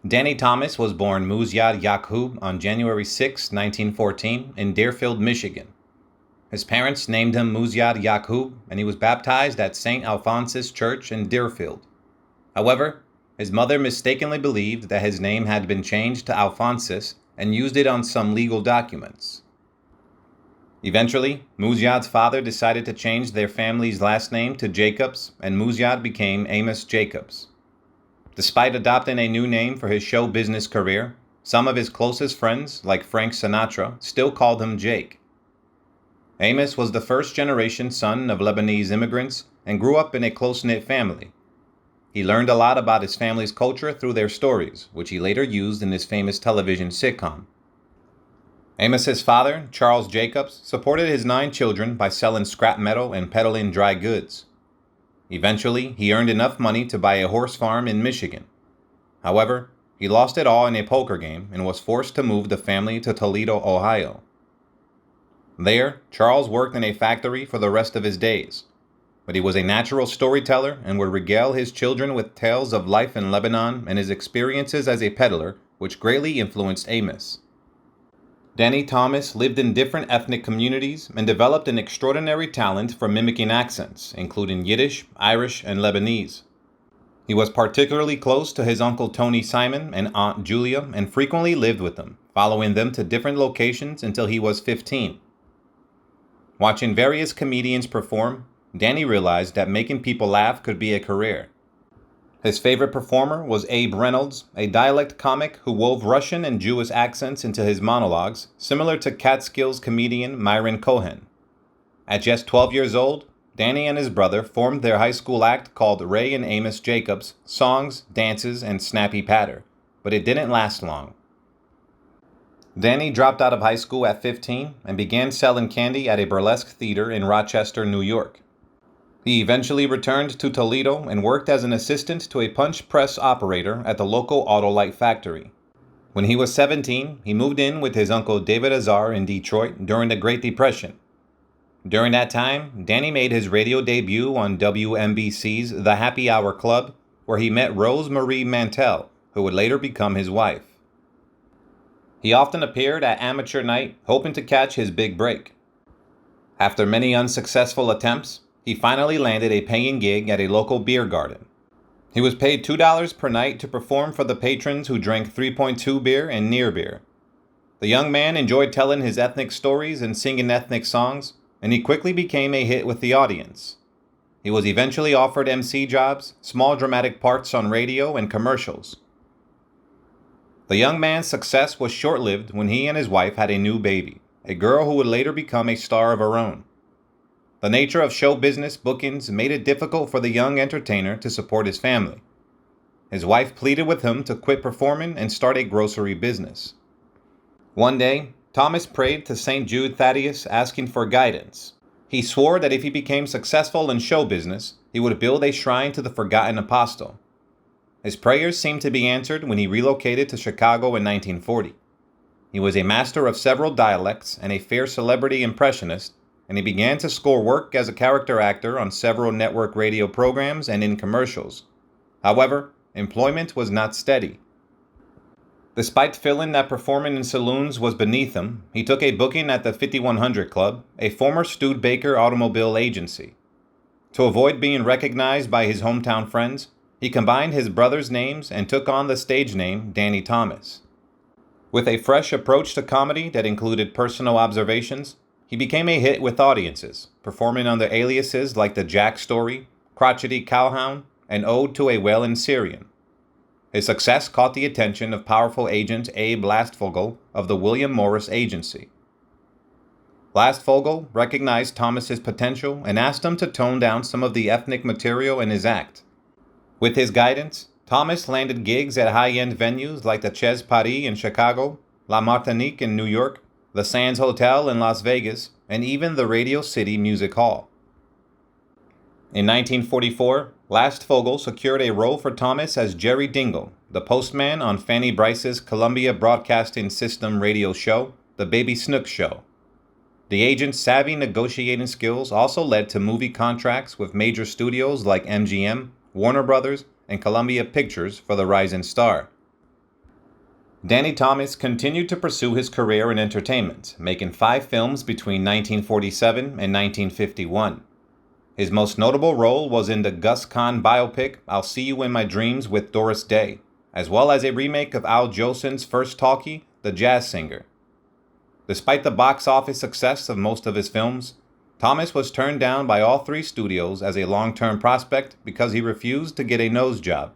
Danny Thomas was born Muzyad Yaqoob on January 6, 1914, in Deerfield, Michigan. His parents named him Muzyad Yaqoob, and he was baptized at St. Alphonsus Church in Deerfield. However, his mother mistakenly believed that his name had been changed to Alphonsus and used it on some legal documents. Eventually, Muzyad's father decided to change their family's last name to Jacobs, and Muzyad became Amos Jacobs. Despite adopting a new name for his show business career, some of his closest friends, like Frank Sinatra, still called him Jake. Amos was the first-generation son of Lebanese immigrants and grew up in a close-knit family. He learned a lot about his family's culture through their stories, which he later used in his famous television sitcom. Amos's father, Charles Jacobs, supported his 9 children by selling scrap metal and peddling dry goods. Eventually, he earned enough money to buy a horse farm in Michigan. However, he lost it all in a poker game and was forced to move the family to Toledo, Ohio. There, Charles worked in a factory for the rest of his days, but he was a natural storyteller and would regale his children with tales of life in Lebanon and his experiences as a peddler, which greatly influenced Amos. Danny Thomas lived in different ethnic communities and developed an extraordinary talent for mimicking accents, including Yiddish, Irish, and Lebanese. He was particularly close to his uncle Tony Simon and Aunt Julia and frequently lived with them, following them to different locations until he was 15. Watching various comedians perform, Danny realized that making people laugh could be a career. His favorite performer was Abe Reynolds, a dialect comic who wove Russian and Jewish accents into his monologues, similar to Catskills comedian Myron Cohen. At just 12 years old, Danny and his brother formed their high school act called Ray and Amos Jacobs, Songs, Dances, and Snappy Patter, but it didn't last long. Danny dropped out of high school at 15 and began selling candy at a burlesque theater in Rochester, New York. He eventually returned to Toledo and worked as an assistant to a punch press operator at the local Autolite factory. When he was 17, he moved in with his uncle David Azar in Detroit during the Great Depression. During that time, Danny made his radio debut on WNBC's The Happy Hour Club, where he met Rose Marie Mantell, who would later become his wife. He often appeared at amateur night, hoping to catch his big break. After many unsuccessful attempts, he finally landed a paying gig at a local beer garden. He was paid $2 per night to perform for the patrons who drank 3.2 beer and near beer. The young man enjoyed telling his ethnic stories and singing ethnic songs, and he quickly became a hit with the audience. He was eventually offered MC jobs, small dramatic parts on radio, and commercials. The young man's success was short-lived when he and his wife had a new baby, a girl who would later become a star of her own. The nature of show business bookings made it difficult for the young entertainer to support his family. His wife pleaded with him to quit performing and start a grocery business. One day, Thomas prayed to St. Jude Thaddeus asking for guidance. He swore that if he became successful in show business, he would build a shrine to the forgotten apostle. His prayers seemed to be answered when he relocated to Chicago in 1940. He was a master of several dialects and a fair celebrity impressionist, and he began to score work as a character actor on several network radio programs and in commercials. However, employment was not steady. Despite feeling that performing in saloons was beneath him, he took a booking at the 5100 Club, a former Studebaker automobile agency. To avoid being recognized by his hometown friends, he combined his brothers' names and took on the stage name Danny Thomas. With a fresh approach to comedy that included personal observations, he became a hit with audiences, performing under aliases like the Jack Story, Crotchety Cowhound, and Ode to a Wailing Syrian. His success caught the attention of powerful agent Abe Lastfogel of the William Morris Agency. Lastfogel recognized Thomas's potential and asked him to tone down some of the ethnic material in his act. With his guidance, Thomas landed gigs at high-end venues like the Chez Paris in Chicago, La Martinique in New York, the Sands Hotel in Las Vegas, and even the Radio City Music Hall. In 1944, Lastfogel secured a role for Thomas as Jerry Dingle, the postman on Fanny Brice's Columbia Broadcasting System radio show, The Baby Snooks Show. The agent's savvy negotiating skills also led to movie contracts with major studios like MGM, Warner Brothers, and Columbia Pictures for the rising star. Danny Thomas continued to pursue his career in entertainment, making 5 films between 1947 and 1951. His most notable role was in the Gus Kahn biopic I'll See You in My Dreams with Doris Day, as well as a remake of Al Jolson's first talkie, The Jazz Singer. Despite the box office success of most of his films, Thomas was turned down by all 3 studios as a long-term prospect because he refused to get a nose job.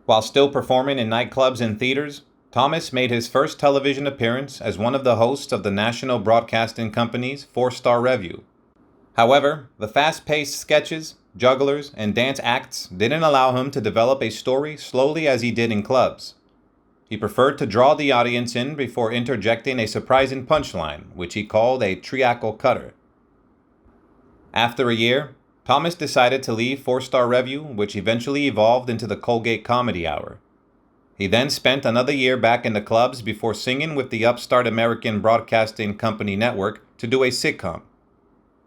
While still performing in nightclubs and theaters, Thomas made his first television appearance as one of the hosts of the National Broadcasting Company's 4-Star Revue. However, the fast-paced sketches, jugglers, and dance acts didn't allow him to develop a story slowly as he did in clubs. He preferred to draw the audience in before interjecting a surprising punchline, which he called a triacle cutter. After a year, Thomas decided to leave 4-Star Revue, which eventually evolved into the Colgate Comedy Hour. He then spent another year back in the clubs before singing with the upstart American Broadcasting Company network to do a sitcom.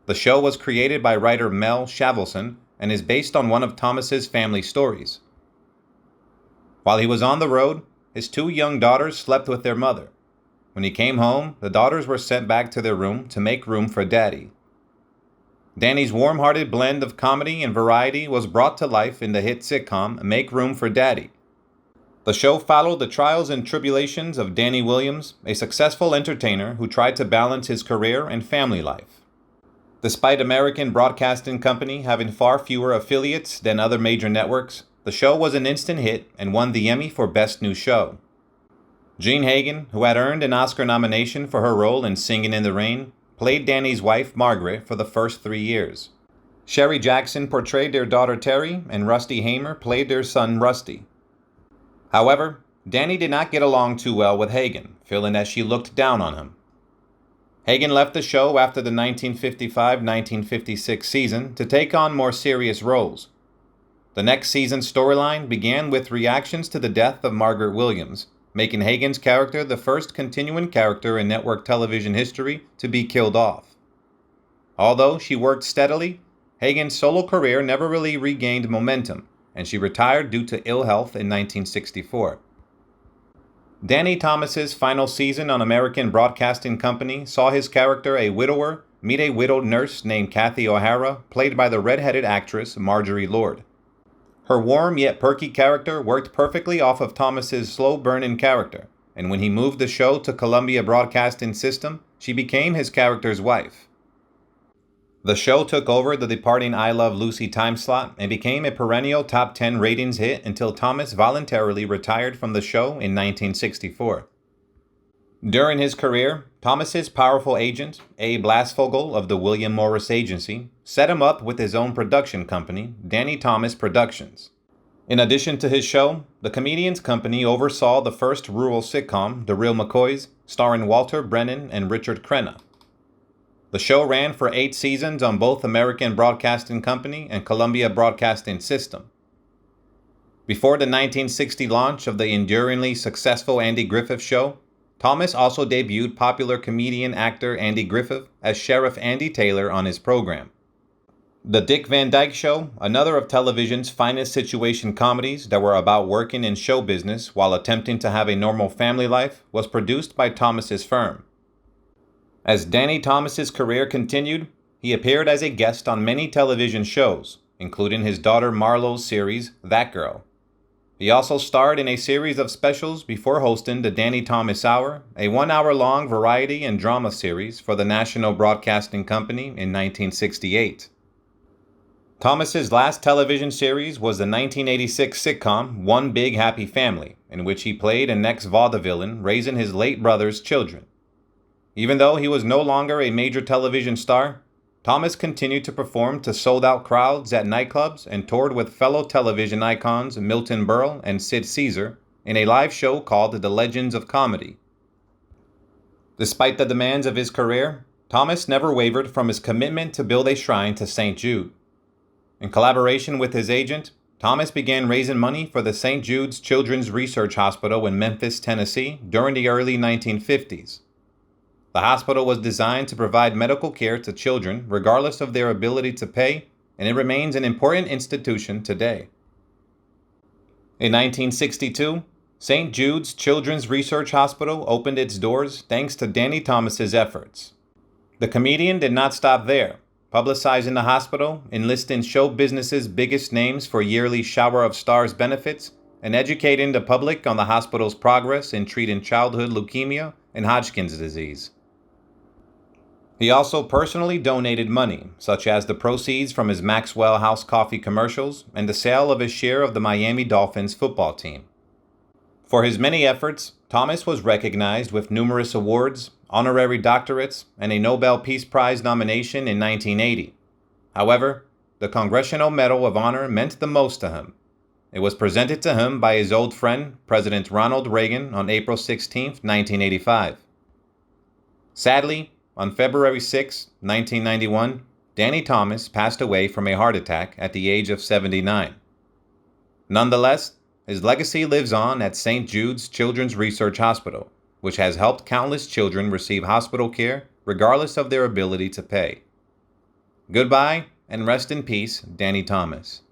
The show was created by writer Mel Shavelson and is based on one of Thomas's family stories. While he was on the road, his 2 young daughters slept with their mother. When he came home, the daughters were sent back to their room to make room for Daddy. Danny's warm-hearted blend of comedy and variety was brought to life in the hit sitcom Make Room for Daddy. The show followed the trials and tribulations of Danny Williams, a successful entertainer who tried to balance his career and family life. Despite American Broadcasting Company having far fewer affiliates than other major networks, the show was an instant hit and won the Emmy for Best New Show. Jean Hagen, who had earned an Oscar nomination for her role in Singing in the Rain, played Danny's wife, Margaret, for the first 3 years. Sherry Jackson portrayed their daughter Terry, and Rusty Hamer played their son Rusty. However, Danny did not get along too well with Hagen, feeling that she looked down on him. Hagen left the show after the 1955-1956 season to take on more serious roles. The next season's storyline began with reactions to the death of Margaret Williams, making Hagen's character the first continuing character in network television history to be killed off. Although she worked steadily, Hagen's solo career never really regained momentum, and she retired due to ill health in 1964. Danny Thomas's final season on American Broadcasting Company saw his character, a widower, meet a widowed nurse named Kathy O'Hara, played by the red-headed actress Marjorie Lord. Her warm yet perky character worked perfectly off of Thomas's slow burn-in character, and when he moved the show to Columbia Broadcasting System, she became his character's wife. The show took over the departing I Love Lucy time slot and became a perennial top 10 ratings hit until Thomas voluntarily retired from the show in 1964. During his career, Thomas's powerful agent, Abe Lasfogel of the William Morris Agency, set him up with his own production company, Danny Thomas Productions. In addition to his show, the comedian's company oversaw the first rural sitcom, The Real McCoys, starring Walter Brennan and Richard Crenna. The show ran for 8 seasons on both American Broadcasting Company and Columbia Broadcasting System. Before the 1960 launch of the enduringly successful Andy Griffith Show, Thomas also debuted popular comedian actor Andy Griffith as Sheriff Andy Taylor on his program. The Dick Van Dyke Show, another of television's finest situation comedies that were about working in show business while attempting to have a normal family life, was produced by Thomas's firm. As Danny Thomas's career continued, he appeared as a guest on many television shows, including his daughter Marlo's series, That Girl. He also starred in a series of specials before hosting the Danny Thomas Hour, a 1-hour-long variety and drama series for the National Broadcasting Company in 1968. Thomas's last television series was the 1986 sitcom One Big Happy Family, in which he played an ex-vaudevillain raising his late brother's children. Even though he was no longer a major television star, Thomas continued to perform to sold-out crowds at nightclubs and toured with fellow television icons Milton Berle and Sid Caesar in a live show called The Legends of Comedy. Despite the demands of his career, Thomas never wavered from his commitment to build a shrine to St. Jude. In collaboration with his agent, Thomas began raising money for the St. Jude's Children's Research Hospital in Memphis, Tennessee during the early 1950s. The hospital was designed to provide medical care to children regardless of their ability to pay, and it remains an important institution today. In 1962, St. Jude's Children's Research Hospital opened its doors thanks to Danny Thomas's efforts. The comedian did not stop there, publicizing the hospital, enlisting show business's biggest names for yearly Shower of Stars benefits, and educating the public on the hospital's progress in treating childhood leukemia and Hodgkin's disease. He also personally donated money, such as the proceeds from his Maxwell House coffee commercials and the sale of his share of the Miami Dolphins football team. For his many efforts, Thomas was recognized with numerous awards, honorary doctorates, and a Nobel Peace Prize nomination in 1980. However, the Congressional Medal of Honor meant the most to him. It was presented to him by his old friend, President Ronald Reagan, on April 16, 1985. Sadly, on February 6, 1991, Danny Thomas passed away from a heart attack at the age of 79. Nonetheless, his legacy lives on at St. Jude's Children's Research Hospital, which has helped countless children receive hospital care regardless of their ability to pay. Goodbye, and rest in peace, Danny Thomas.